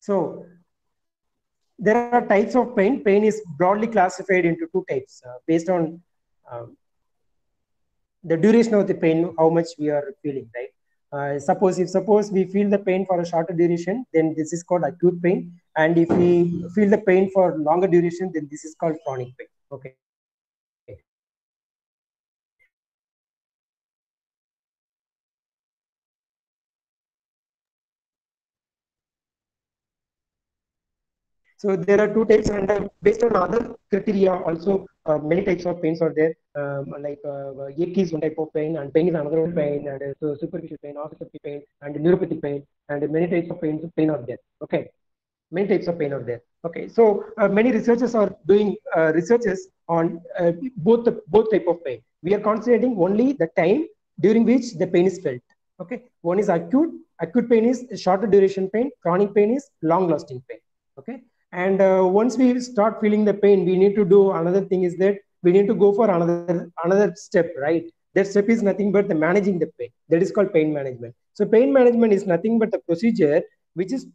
So there are types of pain. Pain is broadly classified into two types based on the duration of the pain, how much we are feeling, right? Suppose we feel the pain for a shorter duration, then this is called acute pain. And if we feel the pain for longer duration, then this is called chronic pain. Okay. So there are two types, and based on other criteria, also many types of pains are there. Ache is one type of pain, and pain is another pain, and so superficial pain, obstructive pain, and neuropathic pain, and many types of pain are there. Okay, many types of pain are there. Okay, so many researchers are doing researches on both type of pain. We are concentrating only the time during which the pain is felt. Okay, one is acute. Acute pain is shorter duration pain. Chronic pain is long lasting pain. Okay, and once we start feeling the pain, we need to do another thing is that we need to go for another step, right? That step is nothing but the managing the pain. That is called pain management. So pain management is nothing but the procedure which is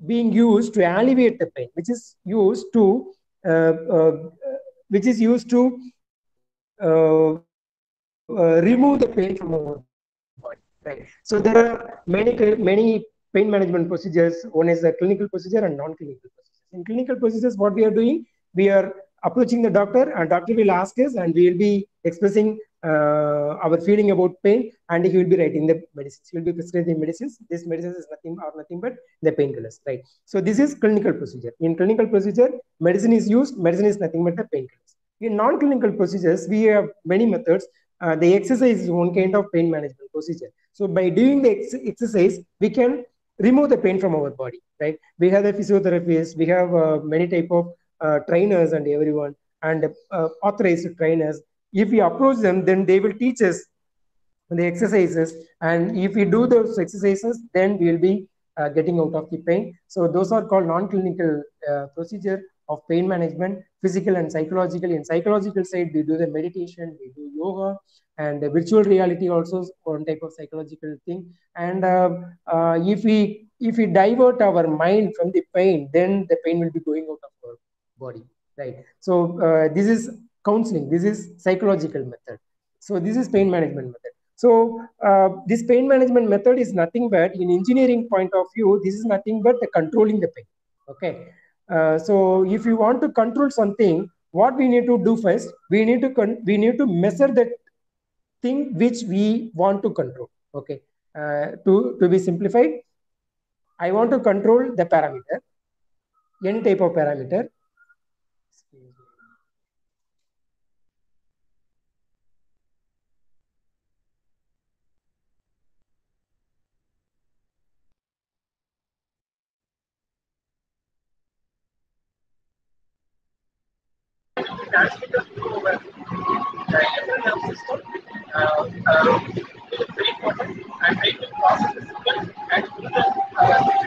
being used to alleviate the pain, which is used to uh, uh, remove the pain from our body, right? So there are many pain management procedures. One is the clinical procedure and non-clinical procedures. In clinical procedures, what we are doing, we are approaching the doctor, and doctor will ask us, and we will be expressing our feeling about pain, and he will be writing the medicines. He will be prescribing medicines. This medicine is nothing but the painkillers, right? So this is clinical procedure. In clinical procedure, medicine is used. Medicine is nothing but the painkillers. In non-clinical procedures, we have many methods. The exercise is one kind of pain management procedure. So by doing the exercise, we can remove the pain from our body, right? We have the physiotherapists, we have many type of trainers and everyone, and authorized trainers. If we approach them, then they will teach us the exercises, and if we do those exercises, then we will be getting out of the pain. So those are called non-clinical procedure of pain management, physical and psychological. In psychological side, we do the meditation, we do yoga, and the virtual reality also one type of psychological thing. And if we divert our mind from the pain, then the pain will be going out of our body, right? So this is counseling, this is psychological method. So this is pain management method. So this pain management method is nothing but, in engineering point of view, this is nothing but the controlling the pain. Okay. So if you want to control something, what we need to do first, we need to measure that thing which we want to control. Okay. To be simplified, I want to control the parameter, any type of parameter. Transmitted to our nervous system, very important, and trying to process the signal and do the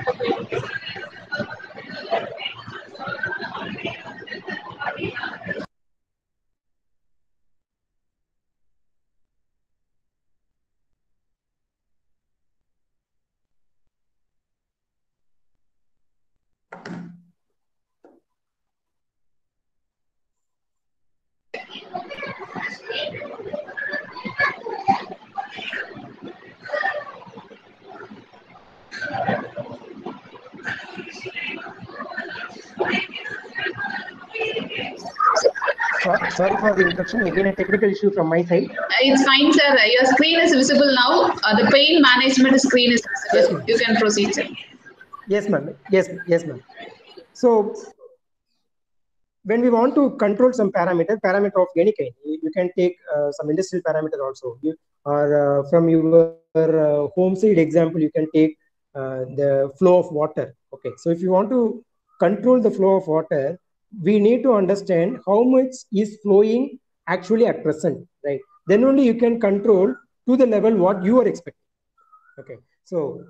Sorry for the interruption. Again, a technical issue from my side. It's fine, sir. Your screen is visible now. The pain management screen is visible. Yes, you can proceed, sir. Yes, ma'am. Yes, ma'am. So when we want to control some parameter of any kind, you can take some industrial parameter also. Or from your home side example, you can take the flow of water. Okay. So if you want to control the flow of water, we need to understand how much is flowing actually at present, right? Then only you can control to the level what you are expecting. Okay. So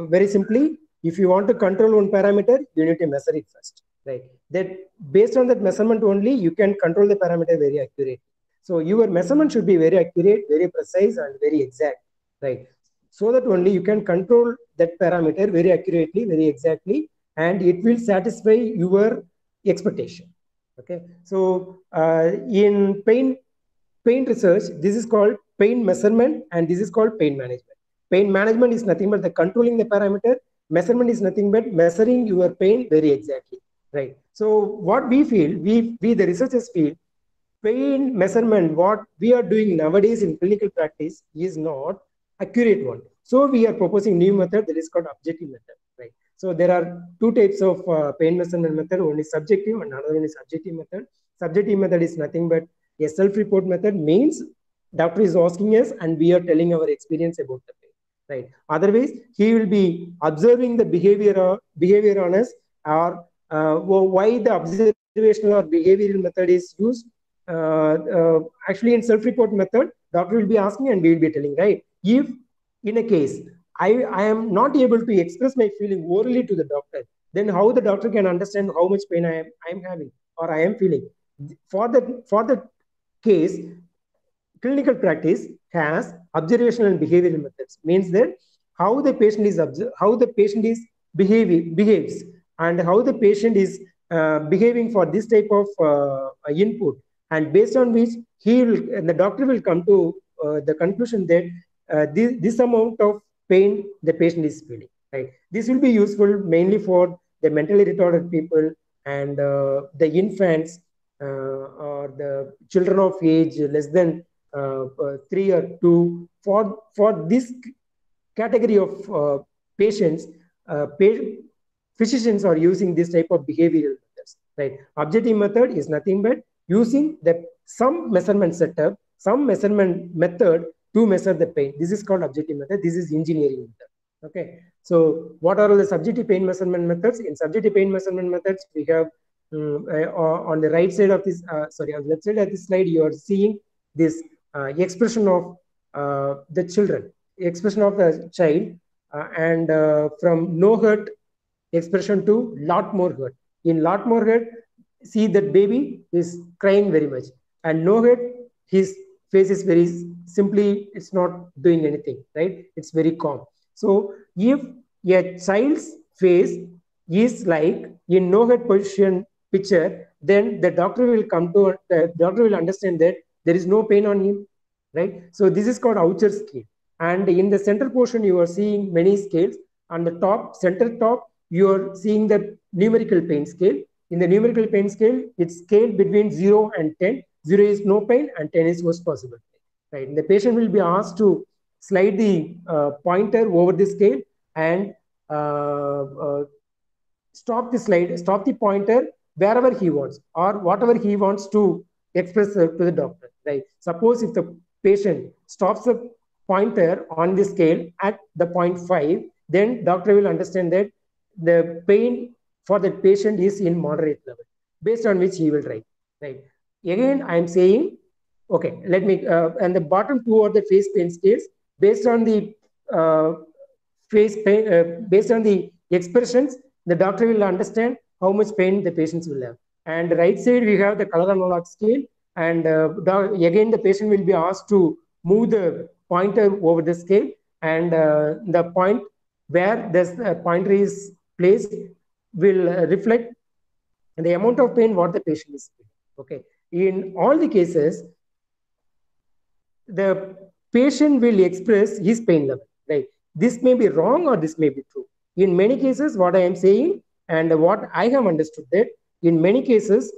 very simply, if you want to control one parameter, you need to measure it first, right? That based on that measurement only, you can control the parameter very accurately. So your measurement should be very accurate, very precise, and very exact, right? So that only you can control that parameter very accurately, very exactly, and it will satisfy your expectation. Okay, so in pain research, this is called pain measurement, and this is called pain management. Pain management is nothing but the controlling the parameter. Measurement is nothing but measuring your pain very exactly, right? So what we feel, we the researchers feel, pain measurement, what we are doing nowadays in clinical practice is not accurate one. So we are proposing new method that is called objective method, right? So there are two types of pain measurement method. One is subjective and another one is objective method. Subjective method is nothing but a self-report method, means doctor is asking us and we are telling our experience about the pain, right? Otherwise, he will be observing the behavior on us, or why the observational or behavioral method is used. Actually, in self-report method, doctor will be asking and we will be telling, right? If in a case I am not able to express my feeling orally to the doctor, then how the doctor can understand how much pain I am having or I am feeling? For the case, clinical practice has observational and behavioral methods, means that how the patient is behaves, and how the patient is behaving for this type of input, and based on which the doctor will come to the conclusion that this amount of pain the patient is feeling, right? This will be useful mainly for the mentally retarded people and the infants, or the children of age less than 3 or 2. For this category of patients, physicians are using this type of behavioral methods, right? Objective method is nothing but using some measurement setup, some measurement method to measure the pain. This is called objective method. This is engineering method. Okay, so what are all the subjective pain measurement methods? In subjective pain measurement methods, we have on the right side of this, on the left side of this slide, you are seeing this expression of the children, expression of the child, and from no hurt expression to lot more hurt. In lot more hurt, see that baby is crying very much, and no hurt, his face is very simply, it's not doing anything, right? It's very calm. So if a child's face is like in no hurt position picture, then the doctor will understand that there is no pain on him, right? So this is called Oucher scale. And in the center portion, you are seeing many scales. On the center top, you are seeing the numerical pain scale. In the numerical pain scale, it's scaled between 0 and 10. 0 is no pain and 10 is worst possible pain, right? And the patient will be asked to slide the pointer over the scale and stop the pointer wherever he wants, or whatever he wants to express to the doctor, right? Suppose if the patient stops the pointer on the scale at the 0.5, then doctor will understand that the pain for that patient is in moderate level, based on which he will write, right? Again, I am saying, okay, let me, and the bottom two are the face pain scales. Based on the face pain, based on the expressions, the doctor will understand how much pain the patients will have. And the right side, we have the color analog scale. And again, the patient will be asked to move the pointer over the scale, and the point where this pointer is placed will reflect the amount of pain what the patient is feeling. Okay. In all the cases, the patient will express his pain level, right? This may be wrong or this may be true. In many cases, what I am saying and what I have understood, that in many cases,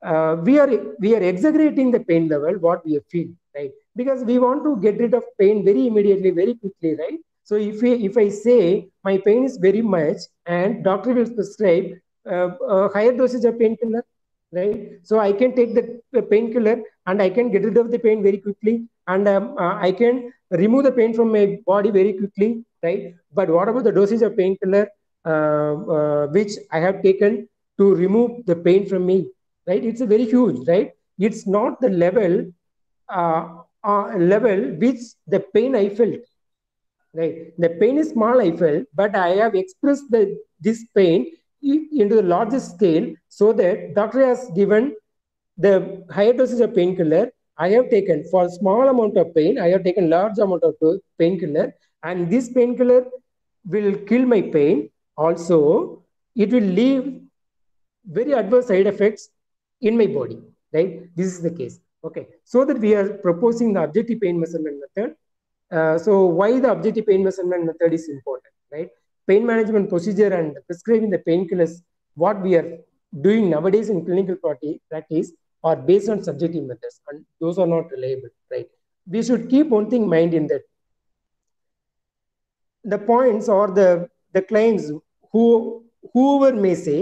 we are exaggerating the pain level what we feel, right? Because we want to get rid of pain very immediately, very quickly, right? So if I say my pain is very much, and doctor will prescribe a higher dosage of painkiller, right? So I can take the painkiller and I can get rid of the pain very quickly, and I can remove the pain from my body very quickly, right? But what about the dosage of painkiller which I have taken to remove the pain from me, right? It's a very huge, right? It's not the level which the pain I felt, right? The pain is small I felt, but I have expressed this pain into the largest scale, so that doctor has given the higher dosage of painkiller. I have taken for small amount of pain, I have taken large amount of painkiller, and this painkiller will kill my pain. Also, it will leave very adverse side effects in my body, right? This is the case. Okay, so that we are proposing the objective pain measurement method. So why the objective pain measurement method is important, right? Pain management procedure and prescribing the painkillers, what we are doing nowadays in clinical practice are based on subjective methods, and those are not reliable, right? We should keep one thing in mind in that the points or the claims whoever may say,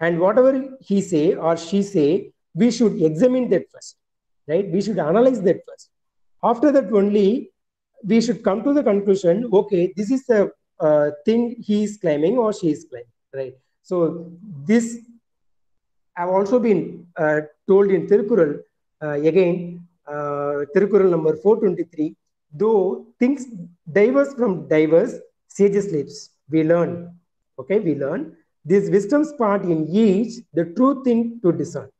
and whatever he say or she say, we should examine that first, right? We should analyze that first. After that only we should come to the conclusion, okay, this is the thing he is claiming or she is claiming, right? So this I've also been told in Tirukural, again, Tirukural number 423, though things diverse from diverse, sages lips, we learn. Okay, we learn this wisdom's part in each, the true thing to discern.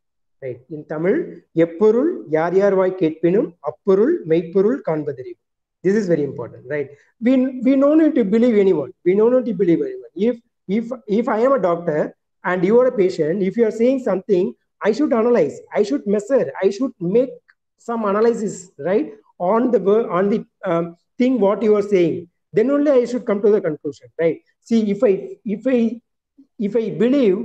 Right? In Tamil, எப்பொருள் யார் யார் வாய் கேட்பினும் அப்பொருள் மெய்ப்பொருள் காண்பதறிவு. This is very important, right? We no need to believe anyone. We no need to believe anyone. If I am a doctor and you are a patient, if you are saying something, I should analyze, I should measure, I should make some analysis, right, on the thing what you are saying. Then only I should come to the conclusion, right? See, if I believe,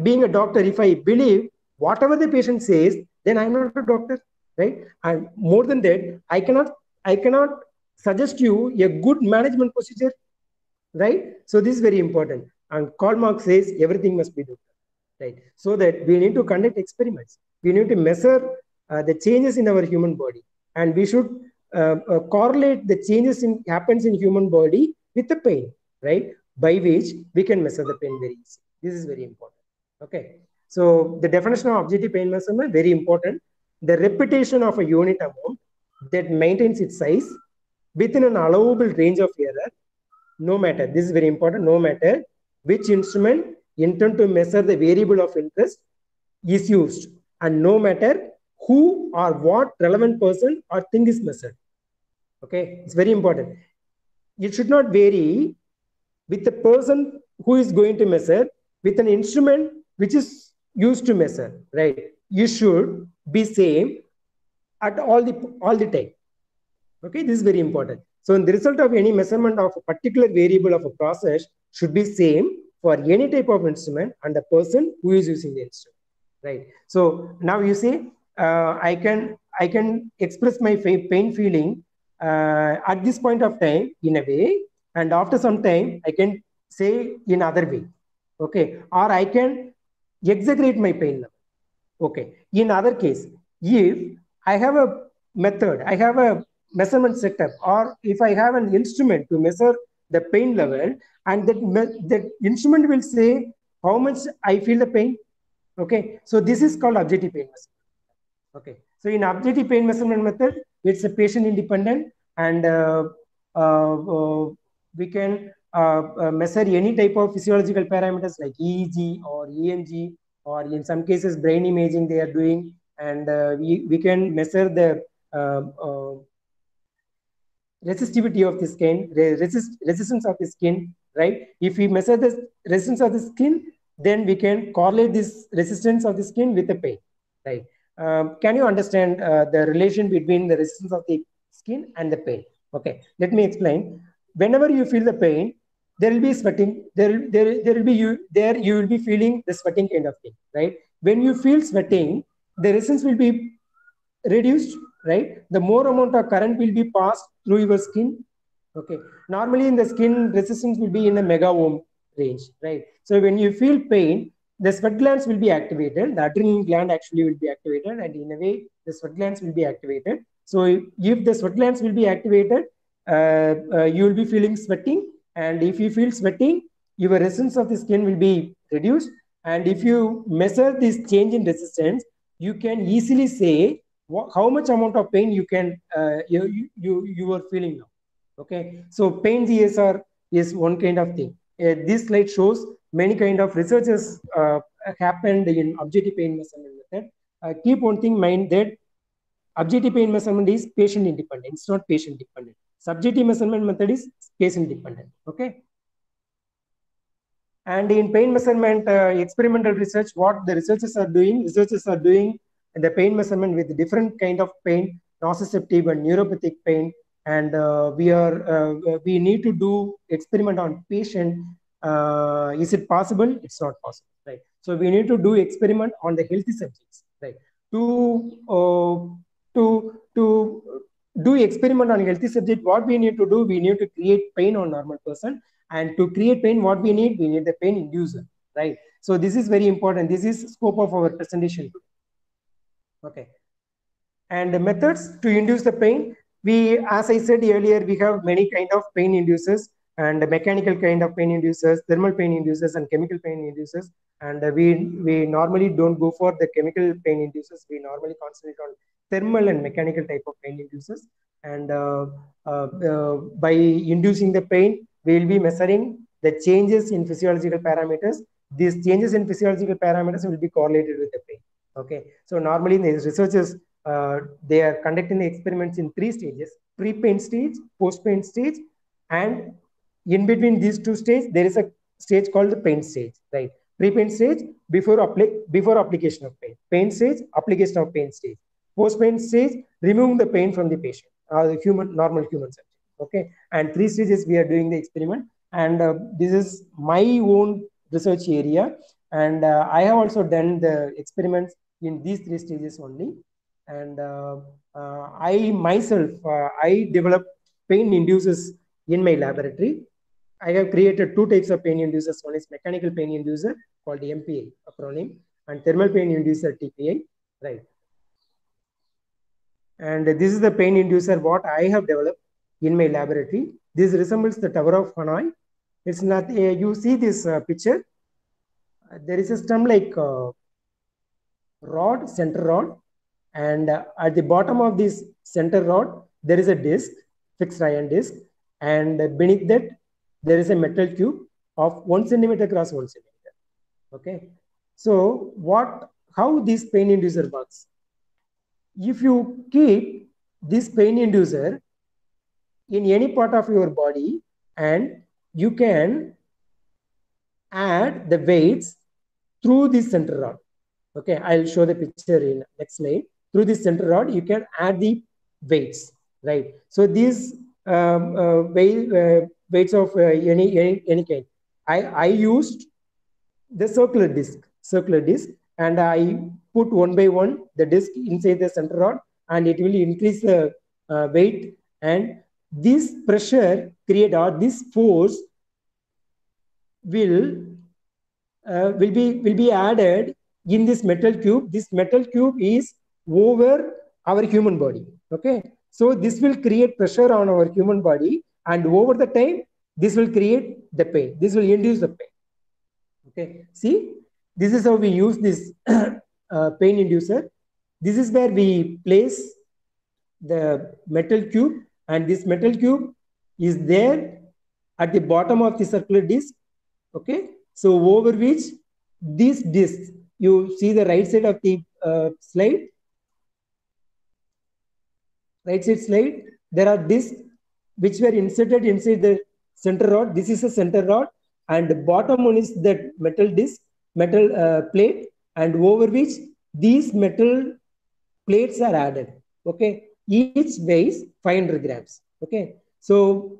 being a doctor, if I believe whatever the patient says, then I'm not a doctor, right? And more than that, I cannot suggest you a good management procedure, right? So this is very important. And Karl Marx says everything must be done, right? So that we need to conduct experiments. We need to measure the changes in our human body, and we should correlate the changes happens in human body with the pain, right? By which we can measure the pain very easy. This is very important. Okay. So the definition of objective pain measurement, very important. The repetition of a unit amount that maintains its size within an allowable range of error, no matter, this is very important, no matter which instrument intended to measure the variable of interest is used, and no matter who or what relevant person or thing is measured. Okay, it's very important. It should not vary with the person who is going to measure with an instrument which is used to measure, right? You should be same at all the time. Okay, this is very important. So the result of any measurement of a particular variable of a process should be same for any type of instrument and the person who is using the instrument, right? So now you see, I can express my pain feeling at this point of time in a way, and after some time I can say in other way. Okay, or I can exaggerate my pain level. Okay, in other case, if I have a method, I have a measurement setup, or if I have an instrument to measure the pain level, and that instrument will say how much I feel the pain. Okay, so this is called objective pain measurement. Okay, so in objective pain measurement method, it's a patient independent, and we can measure any type of physiological parameters like EEG or EMG, or in some cases brain imaging they are doing, and we can measure the resistivity of the skin, resistance of the skin, right? If we measure the resistance of the skin, then we can correlate this resistance of the skin with the pain, right? Can you understand the relation between the resistance of the skin and the pain? Okay, let me explain. Whenever you feel the pain, there will be sweating. There will be you will be feeling the sweating kind of thing, right? When you feel sweating, the resistance will be reduced, right? The more amount of current will be passed through your skin. Okay, normally in the skin, resistance will be in a mega ohm range, right? So when you feel pain, the sweat glands will be activated, the adrenaline gland actually will be activated, and in a way the sweat glands will be activated. So if the sweat glands will be activated, you will be feeling sweating, and if you feel sweating, your resistance of the skin will be reduced. And if you measure this change in resistance, you can easily say how much amount of pain you can you are feeling now. Okay, so pain GSR is one kind of thing. This slide shows many kind of researches happened in objective pain measurement method. Keep one thing in mind that objective pain measurement is patient independent. It's not patient dependent. Subjective measurement method is patient dependent. Okay. And in pain measurement, experimental research, what the researchers are doing the pain measurement with different kind of pain, nociceptive and neuropathic pain. And we need to do experiment on patient. Is it possible? It's not possible, right? So we need to do experiment on the healthy subjects, right? To do experiment on healthy subject, what we need to do, we need to create pain on normal person. And to create pain, what we need the pain inducer, right? So this is very important. This is scope of our presentation. Okay. And the methods to induce the pain, we, as I said earlier, we have many kind of pain inducers, and mechanical kind of pain inducers, thermal pain inducers, and chemical pain inducers. And we normally don't go for the chemical pain inducers. We normally concentrate on thermal and mechanical type of pain inducers. And by inducing the pain, we will be measuring the changes in physiological parameters. These changes in physiological parameters will be correlated with the pain. Okay, so normally the researchers they are conducting the experiments in 3 stages: pre-pain stage, post-pain stage, and in between these 2 stages, there is a stage called the pain stage, right? Pre-pain stage, before application of pain. Pain stage, application of pain stage. Post-pain stage, removing the pain from the patient, the normal human subject. Okay, and 3 stages we are doing the experiment, and this is my own research area, and I have also done the experiments in these 3 stages only. And I myself, I developed pain inducers in my laboratory. I have created 2 types of pain inducers. One is mechanical pain inducer called MPI acronym, and thermal pain inducer TPI, right? And this is the pain inducer what I have developed in my laboratory. This resembles the Tower of Hanoi. It's not, you see this picture. There is a stem-like rod, center rod, and at the bottom of this center rod, there is a disc, fixed iron disc, and beneath that, there is a metal cube of 1 centimeter cross 1 centimeter. Okay, so how this pain inducer works? If you keep this pain inducer in any part of your body, and you can add the weights through this center rod. Okay, I'll show the picture in next slide. Through this center rod, you can add the weights, right? So these weights of any kind. I used the circular disc, and I put 1 by 1 the disc inside the center rod, and it will increase the weight, and this pressure create, or this force will be added in this metal cube. This metal cube is over our human body. Okay, so this will create pressure on our human body, and over the time, this will create the pain. This will induce the pain. Okay, see, this is how we use this pain inducer. This is where we place the metal cube, and this metal cube is there at the bottom of the circular disc. Okay, so over which these discs, you see the right side of the slide, there are discs which were inserted inside the center rod. This is a center rod, and the bottom one is that metal disc, metal plate, and over which these metal plates are added. Okay, each weighs 500 grams. Okay, so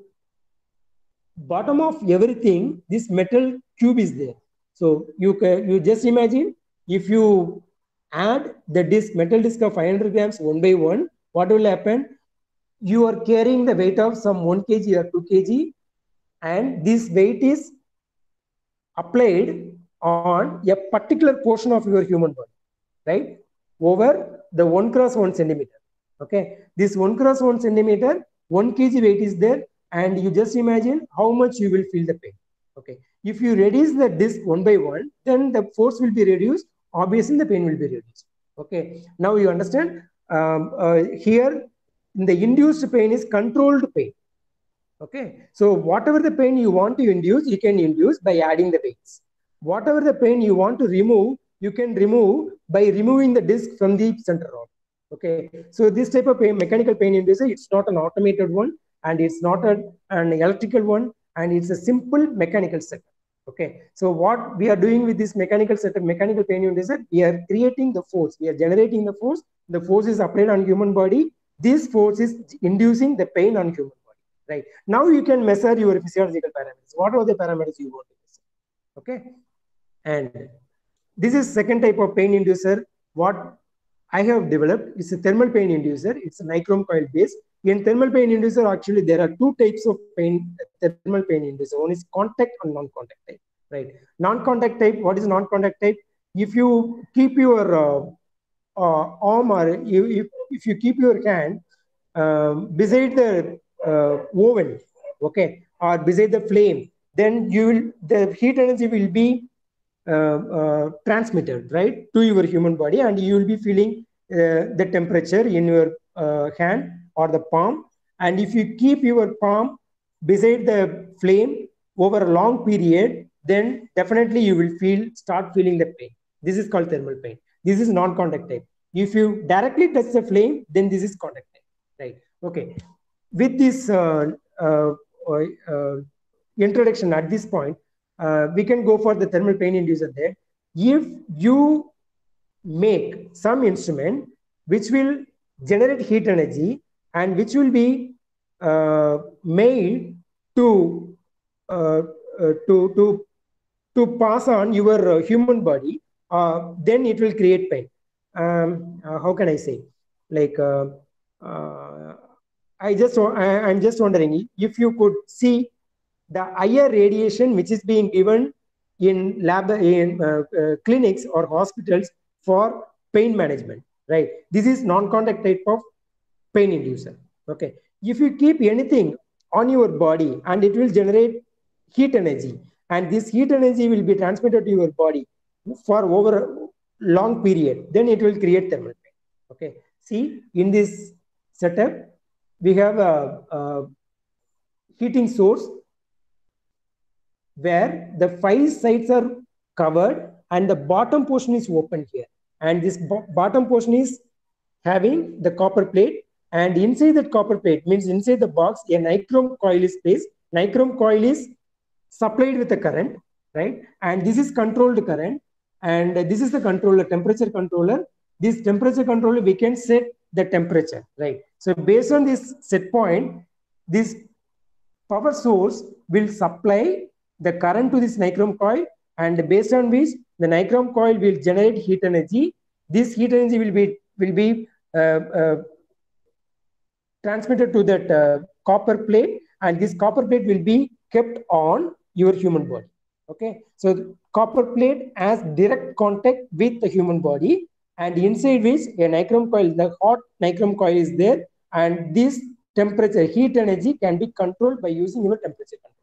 bottom of everything, this metal cube is there. So you just imagine, if you add the disc, metal disc of 500 grams 1 by 1, what will happen? You are carrying the weight of some 1 kg or 2 kg, and this weight is applied on a particular portion of your human body, right? Over the 1 cross 1 centimeter. Okay, this 1 cross 1 centimeter, 1 kg weight is there, and you just imagine how much you will feel the pain. Okay, if you reduce the disc 1 by 1, then the force will be reduced. Obviously, the pain will be reduced. Okay, now you understand. Here, the induced pain is controlled pain. Okay, so whatever the pain you want to induce, you can induce by adding the weights. Whatever the pain you want to remove, you can remove by removing the disc from the center rod. Okay, so this type of pain, mechanical pain inducer, it's not an automated one, and it's not an electrical one, and it's a simple mechanical setup. Okay, so what we are doing with this mechanical setup, mechanical pain inducer, we are creating the force, we are generating the force is applied on human body. This force is inducing the pain on human body, right? Now you can measure your physiological parameters. What are the parameters you want to measure? Okay, and this is second type of pain inducer. What I have developed is a thermal pain inducer. It's a nichrome coil based. In thermal pain inducer, actually, there are two types of thermal pain inducer. One is contact and non-contact type, right? Non-contact type, what is non-contact type? If you keep your arm or if you keep your hand beside the oven, okay, or beside the flame, then the heat energy will be transmitted, right, to your human body, and you will be feeling the temperature in your hand or the palm. And if you keep your palm beside the flame over a long period, then definitely you will start feeling the pain. This is called thermal pain. This is non-contact type. If you directly touch the flame, then this is contact type, right? Okay. With this introduction at this point, we can go for the thermal pain inducer there. If you make some instrument which will generate heat energy and which will be made to pass on your human body, then it will create pain. How can I say? Like I'm just wondering if you could see the higher radiation which is being given in clinics or hospitals for pain management, right? This is non-contact type of pain inducer. Okay, if you keep anything on your body and it will generate heat energy, and this heat energy will be transmitted to your body for over a long period, then it will create thermal pain. Okay, see, in this setup we have a heating source where the 5 sides are covered and the bottom portion is open here, and this bottom portion is having the copper plate, and inside that copper plate, means inside the box, a nichrome coil is placed. Nichrome coil is supplied with a current, right? And this is controlled current, and this is the controller, temperature controller. This temperature controller, we can set the temperature, right? So based on this set point, this power source will supply the current to this nichrome coil, and based on which the nichrome coil will generate heat energy. This heat energy will be transmitted to that copper plate, and this copper plate will be kept on your human body. Okay, so the copper plate has direct contact with the human body, and inside which a nichrome coil, the hot nichrome coil is there, and this temperature, heat energy can be controlled by using your temperature control.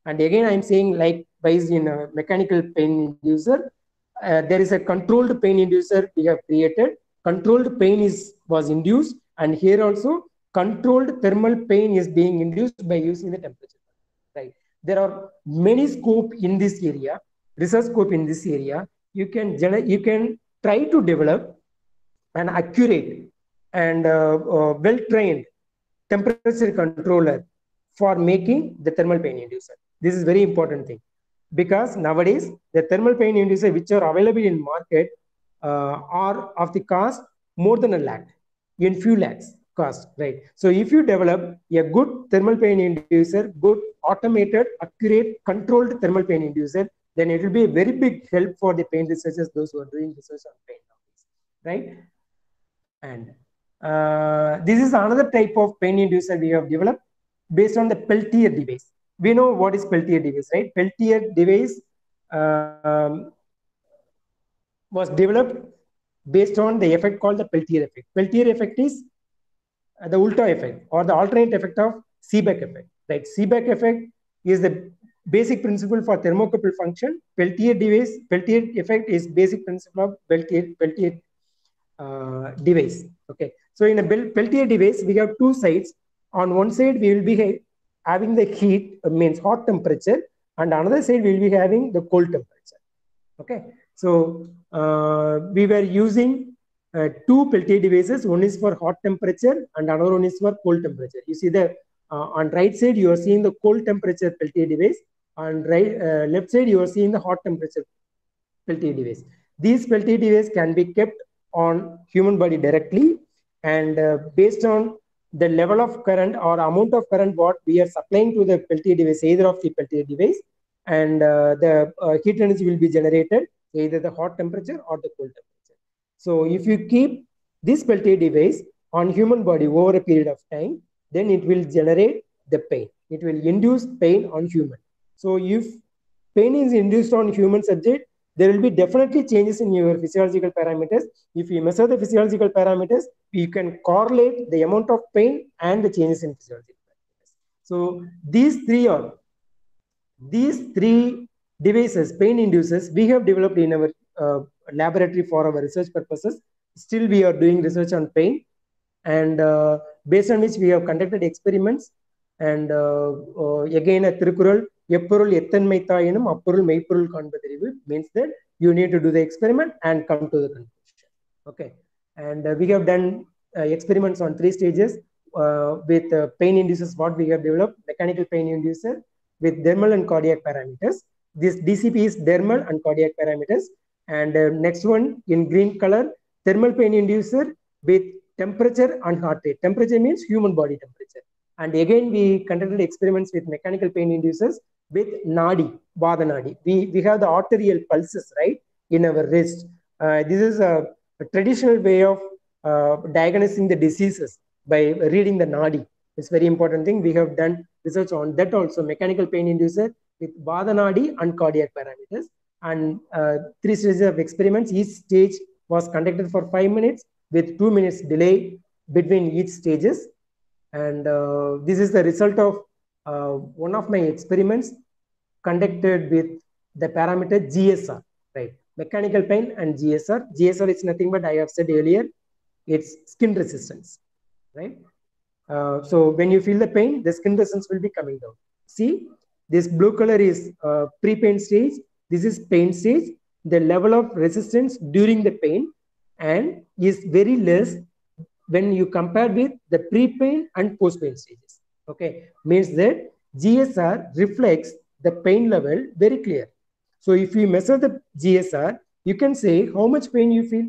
And again, I'm saying, likewise in a mechanical pain inducer, there is a controlled pain inducer we have created. Controlled pain was induced, and here also controlled thermal pain is being induced by using the temperature. Right? There are many scope in this area, research scope in this area. You can try to develop an accurate and well-trained temperature controller for making the thermal pain inducer. This is very important thing, because nowadays the thermal pain inducer which are available in market are of the cost more than $1 lakh, in few lakhs cost, right? So if you develop a good thermal pain inducer, good automated, accurate, controlled thermal pain inducer, then it will be a very big help for the pain researchers, those who are doing research on pain nowadays, right? And this is another type of pain inducer we have developed based on the Peltier device. We know what is Peltier device, right? Peltier device was developed based on the effect called the Peltier effect. Peltier effect is the Ulta effect, or the alternate effect of Seebeck effect, right? Seebeck effect is the basic principle for thermocouple function. Peltier effect is basic principle of Peltier device. Okay, so in a Peltier device, we have two sides. On one side, we will be having the heat, means hot temperature, and another side we will be having the cold temperature. Okay, so we were using two Peltier devices. One is for hot temperature and another one is for cold temperature. You see the on right side, you are seeing the cold temperature Peltier device, On left side, you are seeing the hot temperature Peltier device. These Peltier devices can be kept on human body directly, and based on the level of current or amount of current what we are supplying to the Peltier device, either of the Peltier device, and the heat energy will be generated either the hot temperature or the cold temperature. So if you keep this Peltier device on human body over a period of time, then it will generate the pain. It will induce pain on human. So if pain is induced on human subject, there will be definitely changes in your physiological parameters. If you measure the physiological parameters, you can correlate the amount of pain and the changes in physiological parameters. So these three devices, pain inducers, we have developed in our laboratory for our research purposes. Still, we are doing research on pain, and based on which we have conducted experiments. And again, a Tirukural, எப்பொருள் எத்தன்மை தாயினும் அப்பொருள் மெய்ப்பொருள் காண்பதறிவு means that you need to do the experiment and come to the conclusion. Okay, and we have done experiments on 3 stages with pain inducers. What we have developed, mechanical pain inducer with thermal and cardiac parameters. This DCP is thermal and cardiac parameters. And next one in green color, thermal pain inducer with temperature and heart rate. Temperature means human body temperature. And again, we conducted experiments with mechanical pain inducers with nadi, vada nadi. We have the arterial pulses, right, in our wrist. This is a traditional way of diagnosing the diseases by reading the nadi. It's a very important thing. We have done research on that also, mechanical pain inducer with vada nadi and cardiac parameters. And 3 stages of experiments. Each stage was conducted for 5 minutes with 2 minutes delay between each stages. And this is the result of one of my experiments conducted with the parameter GSR, right? Mechanical pain and GSR. GSR is nothing but, I have said earlier, it's skin resistance, right? So when you feel the pain, the skin resistance will be coming down. See, this blue color is pre-pain stage. This is pain stage. The level of resistance during the pain and is very less when you compare with the pre-pain and post-pain stages. Okay, means that GSR reflects the pain level very clear. So if you measure the GSR, you can say how much pain you feel,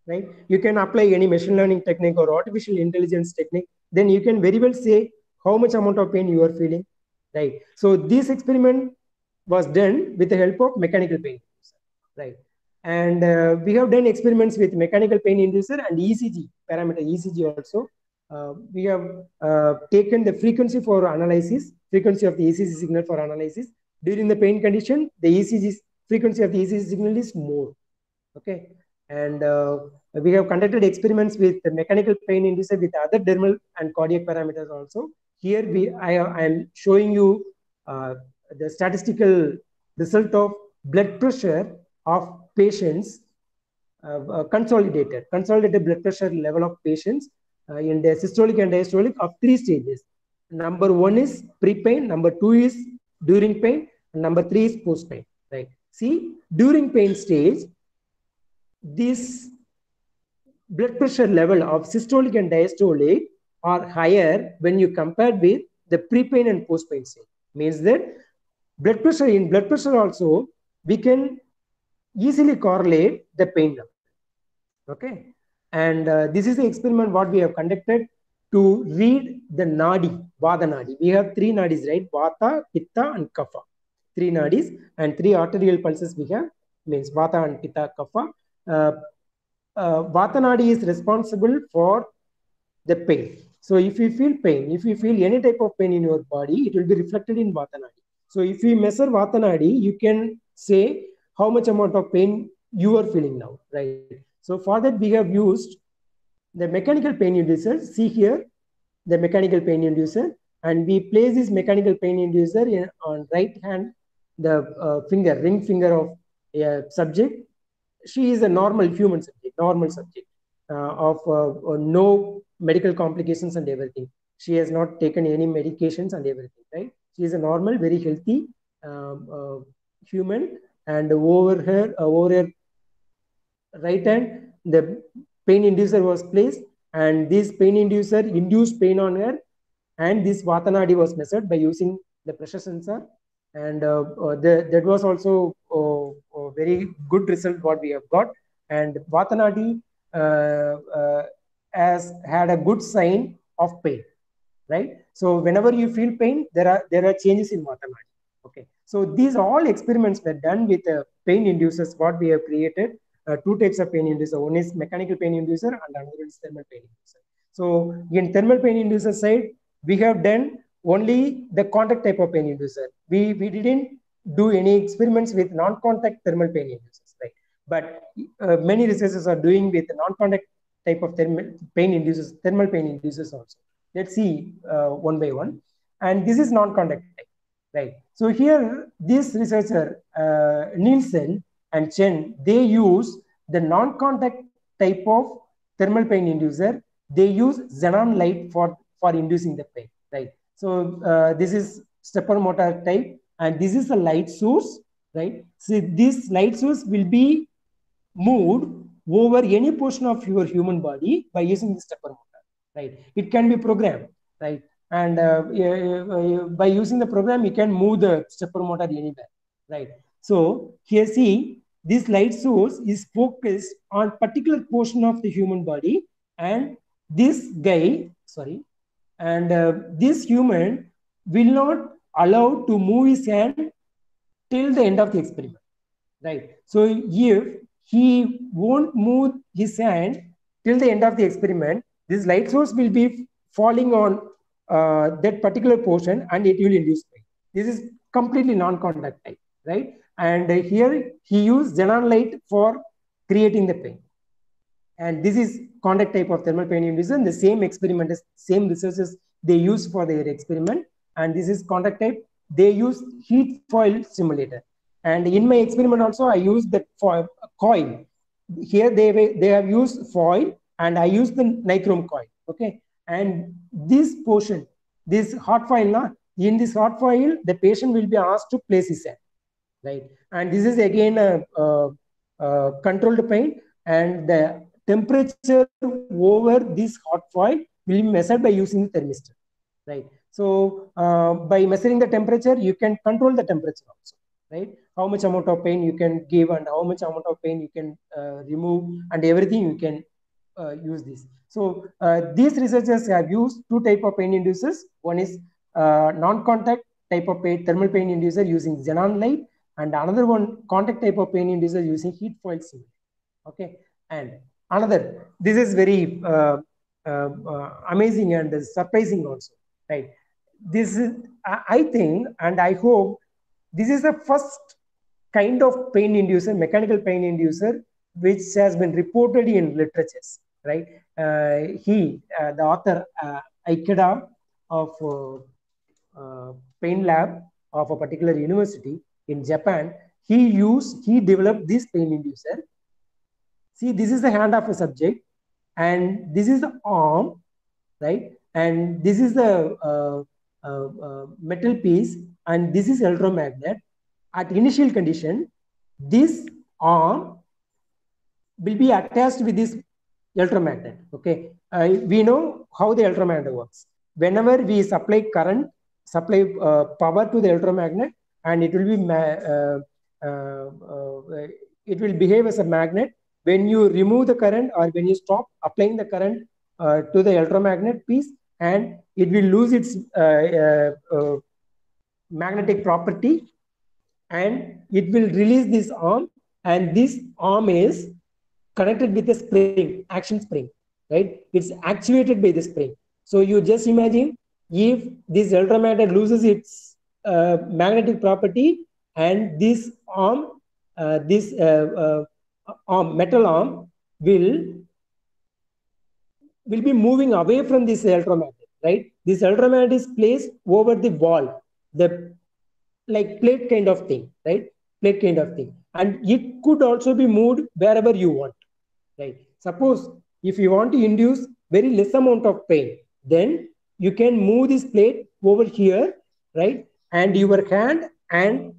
right? You can apply any machine learning technique or artificial intelligence technique. Then you can very well say how much amount of pain you are feeling, right? So this experiment was done with the help of mechanical pain inducer, right? And we have done experiments with mechanical pain inducer and ECG parameter, ECG also. We have taken the frequency for analysis, frequency of the ECG signal for analysis. During the pain condition, the ECG frequency of the ECG signal is more. Okay, and we have conducted experiments with the mechanical pain inducer with other dermal and cardiac parameters also. Here I am showing you the statistical result of blood pressure of patients, consolidated blood pressure level of patients in the systolic and diastolic of 3 stages. Number 1 is pre-pain, number 2 is during pain, and number 3 is post-pain, right? See, during pain stage, this blood pressure level of systolic and diastolic are higher when you compare with the pre-pain and post-pain stage. Means that blood pressure also, we can easily correlate the pain level. Okay, and this is the experiment what we have conducted to read the nadi, vada nadi. We have 3 nadis, right? Vata, pitta, and kapha. 3 nadis and 3 arterial pulses we have, means vata and pitta, kapha. Vata nadi is responsible for the pain. So if you feel pain, if you feel any type of pain in your body, it will be reflected in vata nadi. So if you measure vata nadi, you can say how much amount of pain you are feeling now, right? So for that, we have used the mechanical pain inducer. See here, the mechanical pain inducer, and we place this mechanical pain inducer on right hand, the ring finger of a subject. She is a normal human subject, of no medical complications and everything. She has not taken any medications and everything, right? She is a normal, very healthy human, and over her right hand, the pain inducer was placed, and this pain inducer induced pain on her, and this vata nadi was measured by using the pressure sensor. And that was also a very good result what we have got. And Vatanadi has had a good sign of pain, right? So whenever you feel pain, there are changes in Vatanadi. Okay, so these all experiments were done with pain inducers. What we have created, two types of pain inducer. One is mechanical pain inducer, and another is thermal pain inducer. So in thermal pain inducer side, we have done only the contact type of pain inducer. We didn't do any experiments with non-contact thermal pain inducers, right? But many researchers are doing with non-contact type of thermal pain inducers also. Let's see one by one. And this is non-contact type, right? So here, this researcher, Nielsen and Chen, they use the non-contact type of thermal pain inducer. They use xenon light for inducing the pain, right? So this is stepper motor type, and this is a light source, right? So this light source will be moved over any portion of your human body by using the stepper motor, right? It can be programmed, right? And by using the program, you can move the stepper motor anywhere, right? So here, see, this light source is focused on particular portion of the human body, and this guy, sorry, and this human will not allow to move his hand till the end of the experiment, right? So if he won't move his hand till the end of the experiment, this light source will be falling on that particular portion, and it will induce pain. This is completely non-contact type, right? And here he used xenon light for creating the pain. And this is contact type of thermal pain inducer. The same experiment, same researchers they use for their experiment. And this is contact type. They use heat foil simulator. And in my experiment also, I used the coil. Here they have used foil, and I used the nichrome coil. Okay, and this portion, this hot foil, in this hot foil, the patient will be asked to place his hand, right? And this is again a controlled pain, and the temperature over this hot foil will be measured by using the thermistor, right? So by measuring the temperature, you can control the temperature also, right? How much amount of pain you can give and how much amount of pain you can remove, and everything you can use this. So these researchers have used two type of pain inducers. One is non-contact type of pain, thermal pain inducer using xenon light, and another one contact type of pain inducer using heat foil simulator. Okay, and another, this is very amazing and surprising also, right? This is, I think, and I hope this is the first kind of pain inducer, mechanical pain inducer, which has been reported in literatures, right? The author, Ikeda of Pain Lab of a particular university in Japan, he developed this pain inducer. See, this is the hand of a subject, and this is the arm, right? And this is the metal piece, and this is electromagnet. At initial condition, this arm will be attached with this electromagnet. Okay, we know how the electromagnet works. Whenever we supply current, supply power to the electromagnet, and it will be it will behave as a magnet. When you remove the current, or when you stop applying the current to the electromagnet piece, and it will lose its magnetic property, and it will release this arm, and this arm is connected with a spring, action spring, right? It's actuated by the spring. So you just imagine, if this electromagnet loses its magnetic property, and this arm, metal arm will be moving away from this electromagnet, right? This electromagnet is placed over the wall, the like plate kind of thing, right? Plate kind of thing. And it could also be moved wherever you want, right? Suppose if you want to induce very less amount of pain, then you can move this plate over here, right? And your hand and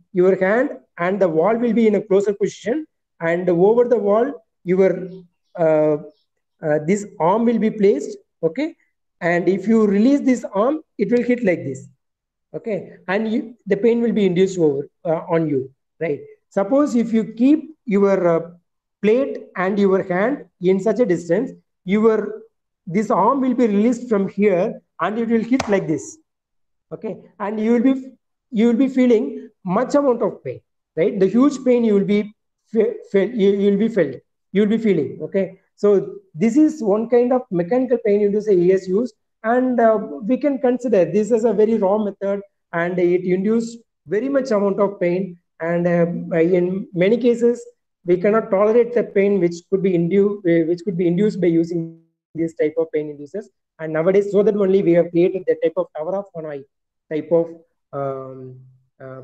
the wall will be in a closer position, and over the wall, your this arm will be placed, okay? And if you release this arm, it will hit like this, Okay, and the pain will be induced over on you, right? Suppose if you keep your plate and your hand in such a distance, your this arm will be released from here and it will hit like this. Okay, and you will be feeling much amount of pain, right? The huge pain you will be you will be felt, you will be feeling. Okay, so this is one kind of mechanical pain inducer he has used, and we can consider this as a very raw method, and it induced very much amount of pain, and in many cases we cannot tolerate the pain which could be induced by using this type of pain inducers. And nowadays, so that only we have created the type of tower of Hanoi type of um,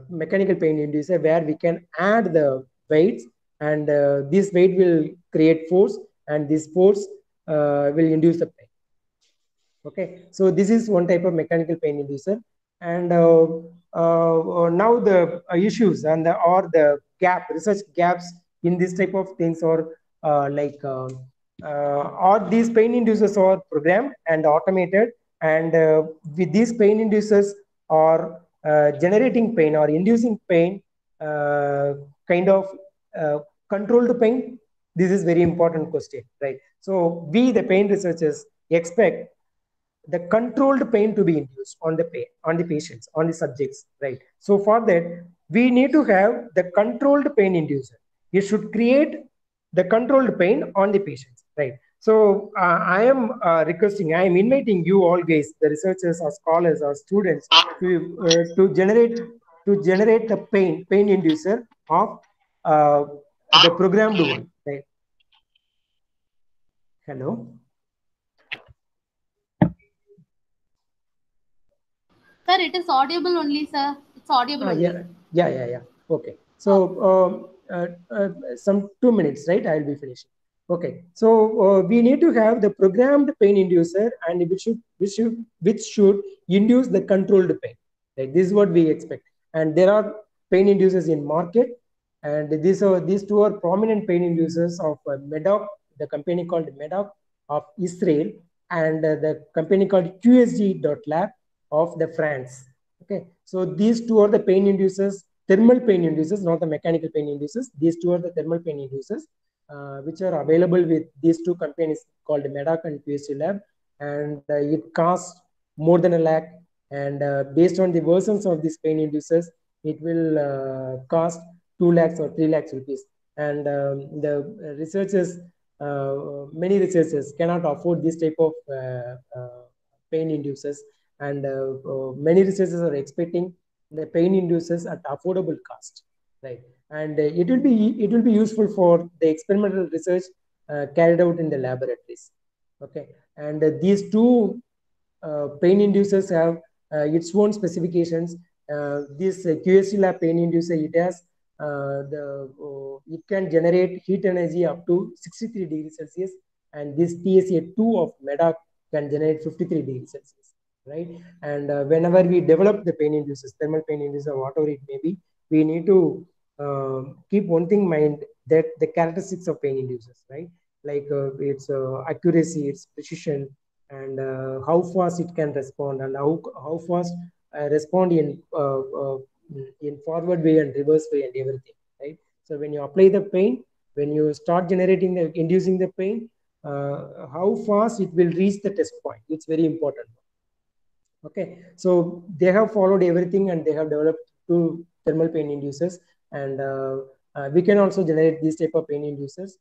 mechanical pain inducer, where we can add the weights, and this weight will create force, and this force will induce the pain. Okay, so this is one type of mechanical pain inducer. And now the issues and or the research gaps in this type of things, or or these pain inducers are programmed and automated, and with these pain inducers are generating pain or inducing pain, uh, kind of controlled pain. This is very important question, right? So we, the pain researchers, expect the controlled pain to be induced on the patients, on the subjects, right? So for that, we need to have the controlled pain inducer. You should create the controlled pain on the patients, right? So I am requesting, I am inviting you all guys, the researchers or scholars or students, to generate the pain inducer of uh, the programmed one, right? Hello. Sir, it is audible only, sir. It's audible only. Yeah. Okay. So some 2 minutes, right? I'll be finishing. Okay. So we need to have the programmed pain inducer, and which should induce the controlled pain. Right? This is what we expect. And there are pain inducers in market, and these two are prominent pain inducers of Medoc, the company called Medoc of Israel, and the company called QSG.lab of the France. Okay, so these two are the pain inducers, thermal pain inducers, not the mechanical pain inducers. These two are the thermal pain inducers, which are available with these two companies called Medoc and QSG Lab, and it costs more than 1 lakh. And based on the versions of these pain inducers, it will cost 2 lakhs or 3 lakhs rupees. And the researchers, many researchers cannot afford this type of pain inducers, and many researchers are expecting the pain inducers at affordable cost, right? And it will be useful for the experimental research carried out in the laboratories. Okay, and these two pain inducers have its own specifications. This QSG lab pain inducer, it has it can generate heat energy up to 63 degrees Celsius, and this TSA2 of Medoc can generate 53 degrees Celsius, right? And whenever we develop the pain inducers, thermal pain inducer, whatever it may be, we need to keep one thing in mind, that the characteristics of pain inducers, right? Like its accuracy, its precision, and how fast it can respond, and how fast respond in forward way and reverse way and everything, right? So when you apply the pain, when you start inducing the pain, how fast it will reach the test point, it's very important. Okay, so they have followed everything, and they have developed two thermal pain inducers, and we can also generate these type of pain inducers,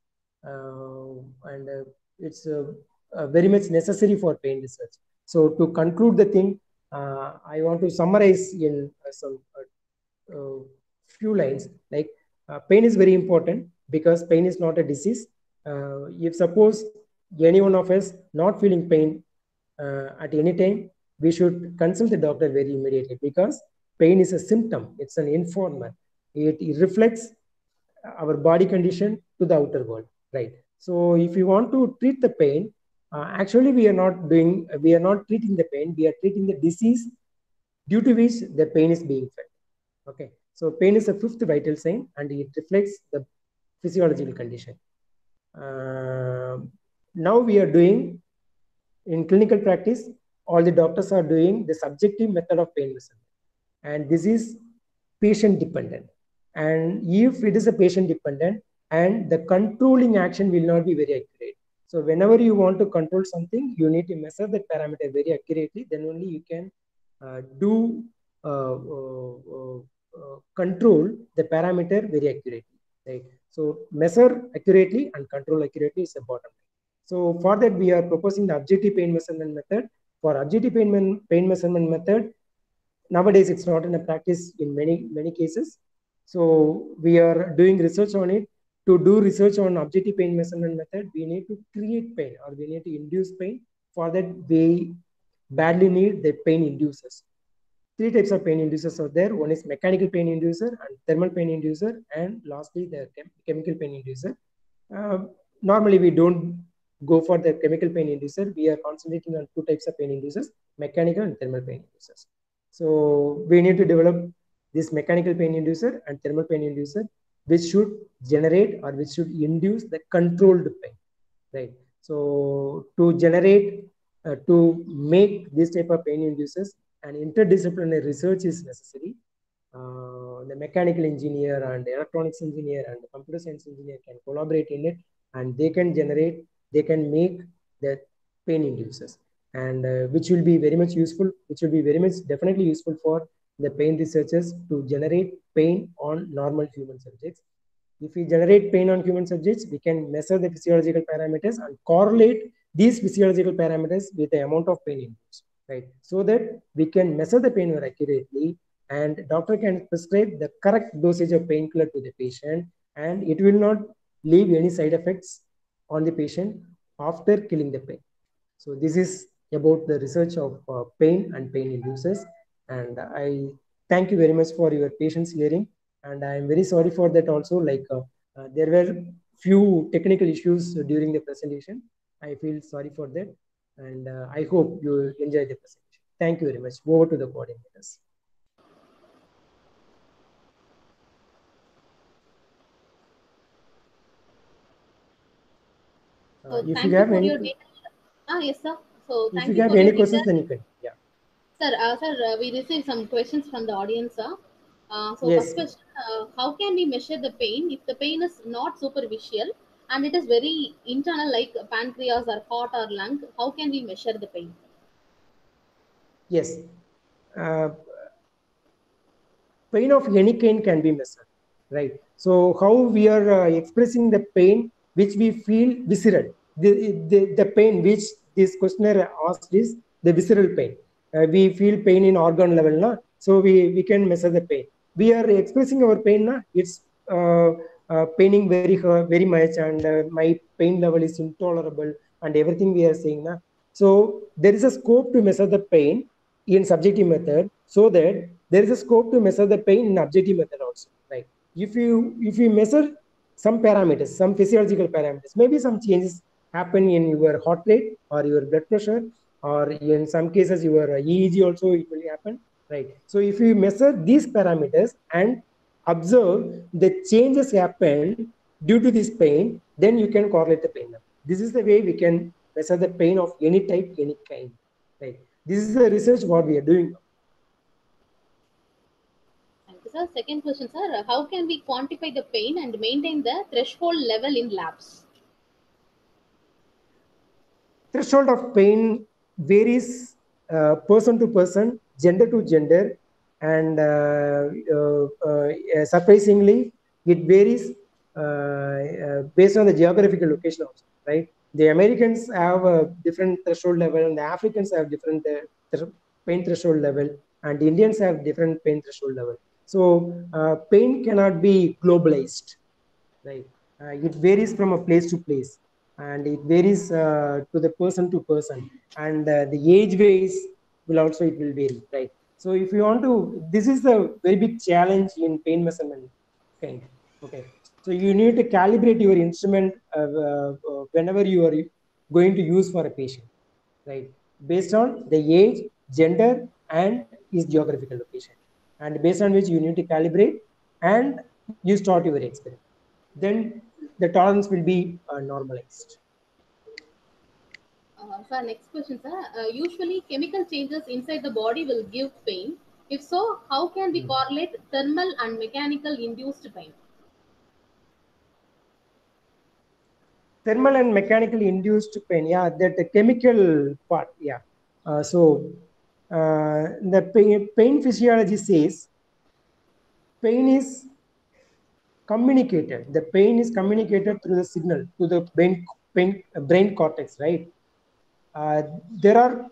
and it's very much necessary for pain research. So to conclude the thing, I want to summarize in some few lines. Like pain is very important, because pain is not a disease. If suppose any one of us not feeling pain at any time, we should consult the doctor very immediately, because pain is a symptom, it's an informer. It reflects our body condition to the outer world, right? So if you want to treat the pain, actually we are not treating the pain, we are treating the disease due to which the pain is being felt. Okay, so pain is a fifth vital sign, and it reflects the physiological condition. Now we are doing, in clinical practice, all the doctors are doing the subjective method of pain measurement. and this is patient dependent. And if it is a patient dependent, and the controlling action will not be very accurate. So whenever you want to control something, you need to measure that parameter very accurately. Then only you can do control the parameter very accurately, right? So measure accurately and control accurately is the bottom line. So for that, we are proposing the objective pain measurement method. For objective pain measurement method, nowadays it's not in a practice in many cases. So we are doing research on it. To do research on objective pain measurement method, we need to create pain, or we need to induce pain. For that, we badly need the pain inducers. Three types of pain inducers are there. One is mechanical pain inducer and thermal pain inducer, and lastly the chemical pain inducer. Normally we don't go for the chemical pain inducer. We are concentrating on two types of pain inducers, mechanical and thermal pain inducers. So we need to develop this mechanical pain inducer and thermal pain inducer, which should generate or which should induce the controlled pain, right? So to generate, to make this type of pain inducers, an interdisciplinary research is necessary. The mechanical engineer and electronics engineer and the computer science engineer can collaborate in it, and they can generate, they can make the pain inducers, and which will be very much useful, which will be very much definitely useful for the pain researchers to generate pain on normal human subjects. If we generate pain on human subjects, we can measure the physiological parameters and correlate these physiological parameters with the amount of pain induced, right? So that we can measure the pain very accurately, and doctor can prescribe the correct dosage of painkiller to the patient, and it will not leave any side effects on the patient after killing the pain. So this is about the research of pain and pain inducers, and I thank you very much for your patience hearing, and I am very sorry for that also. Like there were few technical issues during the presentation. I feel sorry for that, and I hope you enjoy the presentation. Thank you very much. Over to the coordinators. So If you thank you have for any, your yes, sir. So if thank you you have for your any data. questions, then you can. Yeah. Sir, we received some questions from the audience, sir. So Yes. first question, how can we measure the pain if the pain is not superficial and it is very internal, like pancreas or heart or lung? How can we measure the pain? Yes. Uh, Pain of any kind can be measured, right? So how we are expressing the pain which we feel visceral, the pain which this questionnaire asked is the visceral pain. We feel pain in organ level, na? So we can measure the pain. We are expressing our pain, na? It's paining very much, and my pain level is intolerable, and everything we are saying, na? So there is a scope to measure the pain in subjective method, so that there is a scope to measure the pain in objective method also, right? If you measure some parameters, some physiological parameters, maybe some changes happen in your heart rate or your blood pressure, or in some cases your EEG also it will happen, right? So if you measure these parameters and observe the changes happen due to this pain, then you can correlate the pain level. This is the way we can measure the pain of any type, any kind, right? This is the research what we are doing. Thank you, sir. Second question, sir, how can we quantify the pain and maintain the threshold level in labs? Threshold of pain varies person to person, gender to gender, and surprisingly, it varies based on the geographical location also, right? The Americans have a different threshold level, and the Africans have different pain threshold level, and Indians have different pain threshold level. So pain cannot be globalized, right? It varies from a place to place, and it varies to the person, and the age ways will also it will vary, right? So if you want to, this is a very big challenge in pain measurement, okay. So you need to calibrate your instrument whenever you are going to use for a patient, right? Based on the age, gender, and his geographical location, and based on which you need to calibrate, and you start your experiment. Then the tolerance will be normalized. Sir, next question, sir. Usually, chemical changes inside the body will give pain. If so, how can we correlate thermal and mechanical induced pain? Thermal and mechanical induced pain, yeah, that the chemical part, yeah. The pain physiology says pain is communicated. The pain is communicated through the signal to the brain cortex, right? There are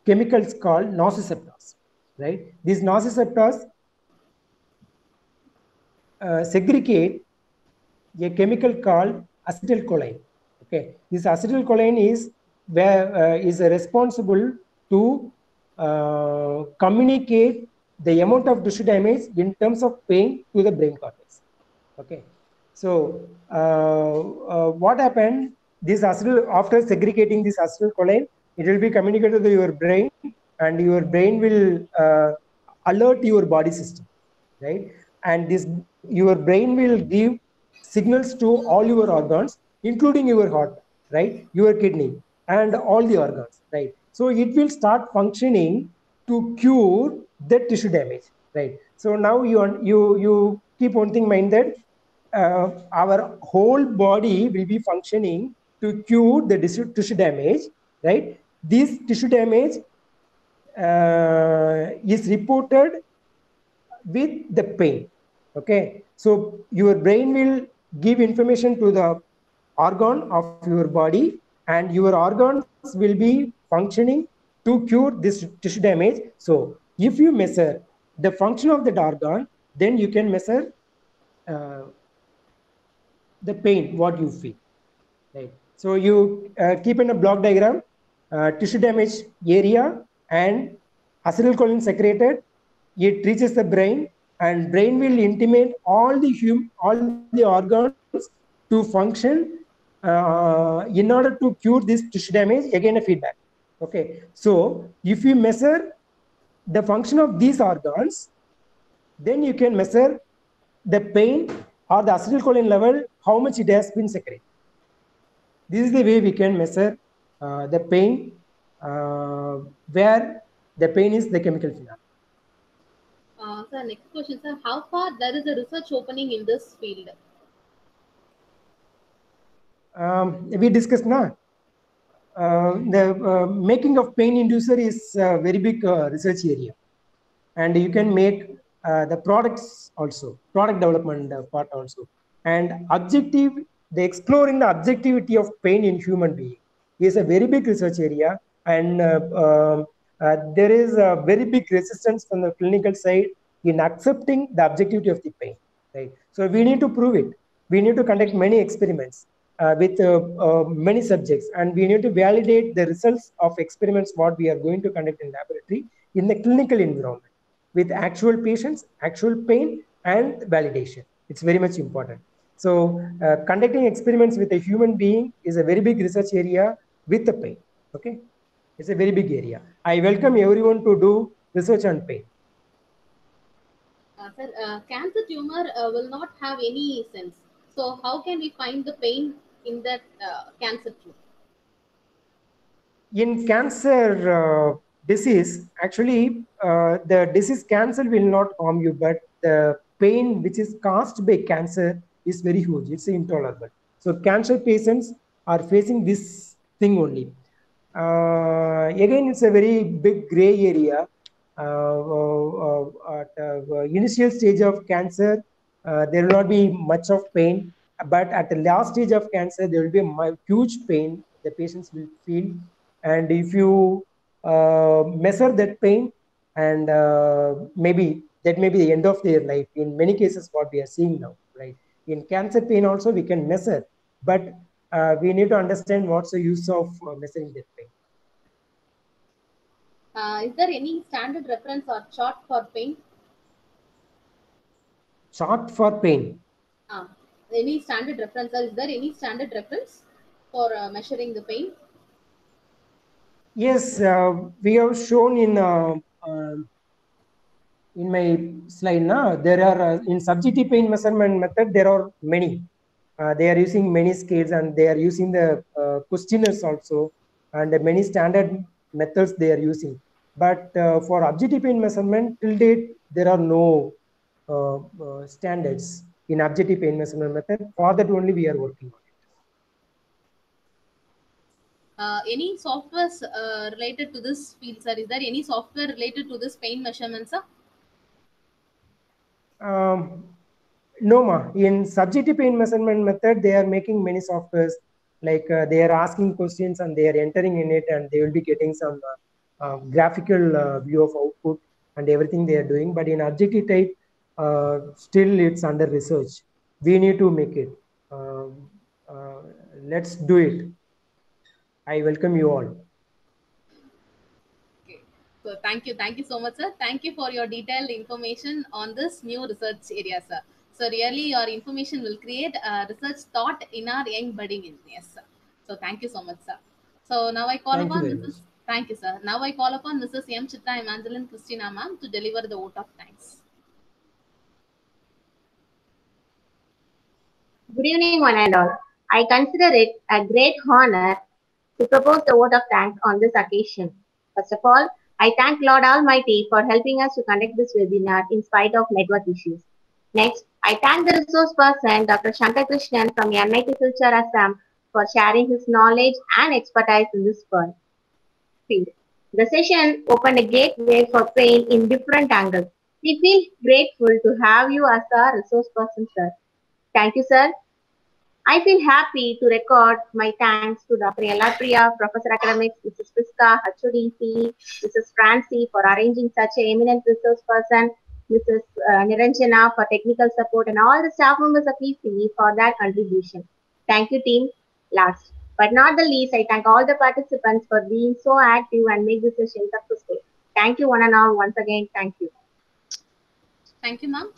chemicals called nociceptors, right? These nociceptors segregate a chemical called acetylcholine. Okay, this acetylcholine is responsible to communicate the amount of tissue damage in terms of pain to the brain cortex. Okay, so what happened? This after segregating this acetylcholine, it will be communicated to your brain, and your brain will alert your body system, right? And this your brain will give signals to all your organs, including your heart, right? Your kidney and all the organs, right? So it will start functioning to cure the tissue damage, right? So now you keep one thing in mind that our whole body will be functioning to cure the tissue damage, right? This tissue damage is reported with the pain. Okay, so your brain will give information to the organ of your body, and your organs will be functioning to cure this tissue damage. So if you measure the function of that organ, then you can measure uh, the pain what you feel, right? So you keep in a block diagram tissue damage area and acetylcholine secreted. It reaches the brain, and brain will intimate all the organs to function in order to cure this tissue damage. Again, a feedback. Okay, so if you measure the function of these organs, then you can measure the pain or the acetylcholine level, how much it has been secreted. This is the way we can measure the pain, where the pain is the chemical phenomenon. Sir, next question, sir. How far there is a research opening in this field? We discussed now. The making of pain inducer is a very big research area, and you can make the products also, product development part also, and the exploring the objectivity of pain in human being is a very big research area, and there is a very big resistance from the clinical side in accepting the objectivity of the pain, right? So we need to prove it. We need to conduct many experiments with many subjects, and we need to validate the results of experiments what we are going to conduct in laboratory in the clinical environment with actual patients, actual pain, and validation. It's very much important. So conducting experiments with a human being is a very big research area with the pain. Okay, it's a very big area. I welcome everyone to do research on pain. Sir, cancer tumor will not have any sense. So how can we find the pain in that cancer tumor? In cancer disease, actually, the disease cancer will not harm you, but the pain which is caused by cancer is very huge. It's intolerable. So cancer patients are facing this thing only. Again, it's a very big gray area. At initial stage of cancer, there will not be much of pain, but at the last stage of cancer, there will be a huge pain the patients will feel. And if you measure that pain, and maybe that may be the end of their life in many cases what we are seeing now, right? In cancer pain also we can measure, but we need to understand what's the use of measuring that pain. Is there any standard reference or chart for pain? Chart for pain. Any standard reference, or is there any standard reference for measuring the pain? Yes, we have shown in my slide now. There are in subjective pain measurement method, there are many. They are using many scales, and they are using the questionnaires also, and many standard methods they are using. But for objective pain measurement, till date, there are no standards in objective pain measurement method. For that only we are working on it. Any software related to this field, sir? Is there any software related to this pain measurement, sir? No, ma. In subjective pain measurement method, they are making many softwares. Like they are asking questions and they are entering in it, and they will be getting some graphical view of output and everything they are doing. But in objective type, still it's under research. We need to make it. Let's do it. I welcome you all. Okay. So thank you so much, sir. Thank you for your detailed information on this new research area, sir. So really, your information will create a research thought in our young budding engineers, sir. So thank you so much, sir. So now I call Thank you upon very Mrs. much. Thank you, sir. Now I call upon Mrs. M. Chitra Evangeline Christina, ma'am, to deliver the vote of thanks. Good evening, one and all. I consider it a great honor to propose the vote of thanks on this occasion. First of all, I thank Lord Almighty for helping us to conduct this webinar in spite of network issues. Next, I thank the resource person, Dr. Shankar Krishnan from NIT Silchar, Assam, for sharing his knowledge and expertise in this field. The session opened a gateway for pain in different angles. We feel grateful to have you as our resource person, sir. Thank you, sir. I feel happy to record my thanks to Dr. Ella Priya, Professor Academics, Mrs. Priska, HOD, Mrs. Francie for arranging such an eminent resource person, Mrs. Niranjana for technical support, and all the staff members of ECE for their contribution. Thank you, team. Last but not the least, I thank all the participants for being so active and make this session successful. Thank you, one and all. Once again, thank you. Thank you, ma'am.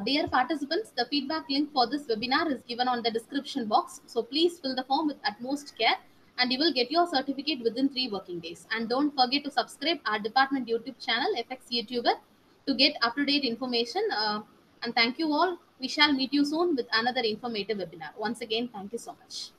Dear participants, the feedback link for this webinar is given on the description box. So please fill the form with utmost care and you will get your certificate within 3 working days. And don't forget to subscribe our department YouTube channel, FX YouTuber, to get up-to-date information. And thank you all. We shall meet you soon with another informative webinar. Once again, thank you so much.